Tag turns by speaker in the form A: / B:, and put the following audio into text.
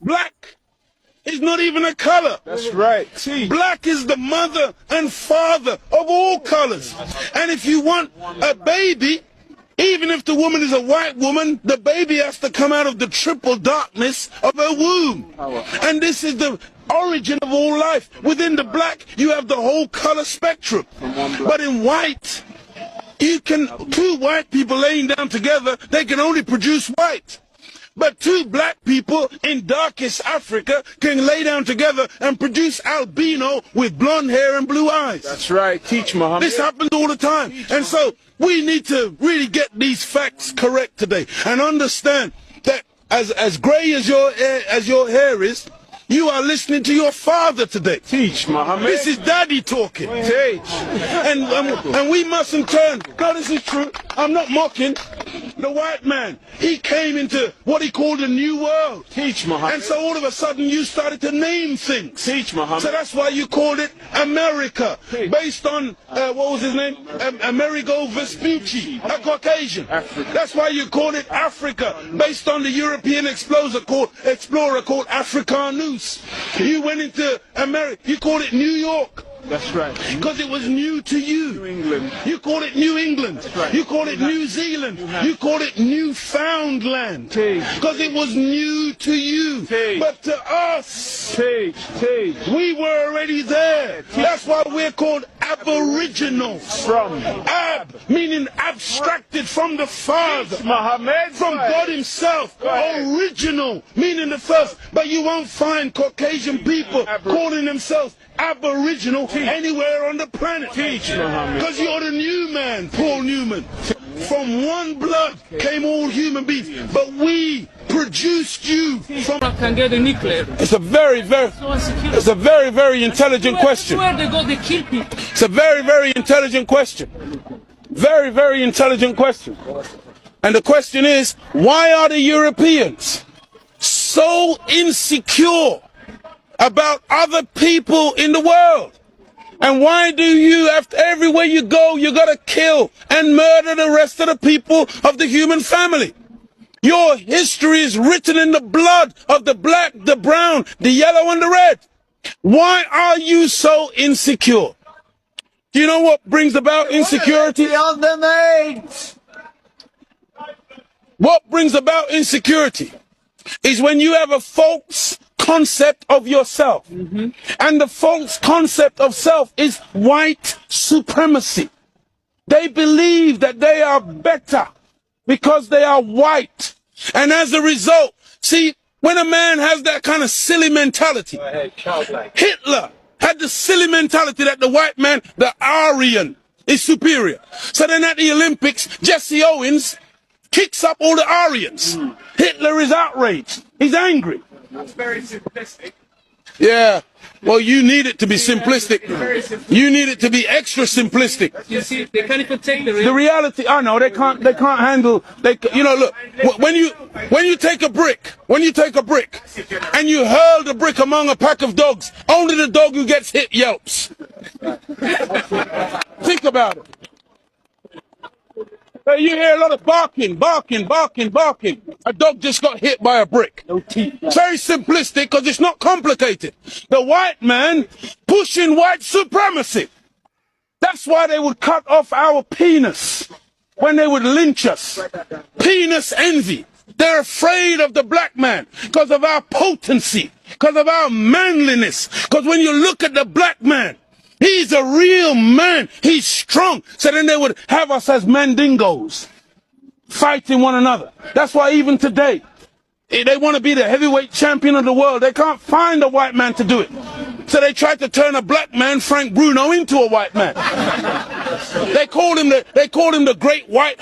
A: Black is not even a color.
B: That's right. See.
A: Black is the mother and father of all colors. And if you want a baby, even if the woman is a white woman, the baby has to come out of the triple darkness of her womb. And this is the origin of all life. Within the black, you have the whole color spectrum. But in white, two white people laying down together, they can only produce white. But two black people in darkest Africa can lay down together and produce albino with blonde hair and blue eyes.
B: That's right. Teach, Muhammad.
A: This happens all the time. And so we need to really get these facts correct today and understand that as gray as your hair is, you are listening to your father today.
B: Teach, Muhammad.
A: This is daddy talking.
B: Teach.
A: And we mustn't turn. God, this is true. I'm not mocking. The white man, he came into what he called a new world.
B: Teach, Muhammad.
A: And so all of a sudden you started to name things.
B: Teach, Muhammad.
A: So that's why you called it America. Based on, what was his name? Amerigo Vespucci, a Caucasian.
B: Africa.
A: That's why you called it Africa. Based on the European explorer called Africanus. You went into America, you called it New York.
B: That's right.
A: Because it was new to you.
B: New England.
A: You called it New England.
B: That's right.
A: You called it New Zealand. You called it Newfoundland. Because it was new to you. But to us, we were already there. That's why we're called aboriginals.
B: From
A: Ab, meaning abstracted from the Father.
B: Muhammad.
A: From God himself. Original, meaning the first. But you won't find Caucasian people calling themselves aboriginal anywhere on the planet. Because you're the new man, Paul Newman. From one blood came all human beings, but we produced you from.
C: Can get a nuclear.
A: It's a very intelligent question.
C: Where they go, they kill people.
A: It's a very intelligent question. Very intelligent question. And the question is, why are the Europeans so insecure about other people in the world? And why do you, after everywhere you go, you gotta kill and murder the rest of the people of the human family? Your history is written in the blood of the black, the brown, the yellow, and the red. Why are you so insecure? Do you know what brings about insecurity? What brings about insecurity is when you have a false concept of yourself. And the false concept of self is white supremacy. They believe that they are better because they are white. And as a result, see, when a man has that kind of silly mentality, Hitler had the silly mentality that the white man, the Aryan, is superior. So then at the Olympics, Jesse Owens kicks up all the Aryans. Hitler is outraged. He's angry.
B: That's very simplistic.
A: Yeah. Well, you need it to be simplistic. You need it to be extra simplistic.
C: You see, they can't even take
A: The reality, I know, they can't handle, look, when you take a brick and you hurl the brick among a pack of dogs, only the dog who gets hit yelps. Think about it. You hear a lot of barking. A dog just got hit by a brick.
C: no teeth.
A: Very simplistic because it's not complicated. The white man pushing white supremacy. That's why they would cut off our penis when they would lynch us. Penis envy. They're afraid of the black man because of our potency, because of our manliness. Because when you look at the black man, he's a real man. He's strong. So then they would have us as mandingos, fighting one another. That's why even today, they want to be the heavyweight champion of the world. They can't find a white man to do it. So they tried to turn a black man, Frank Bruno, into a white man. They called him the great white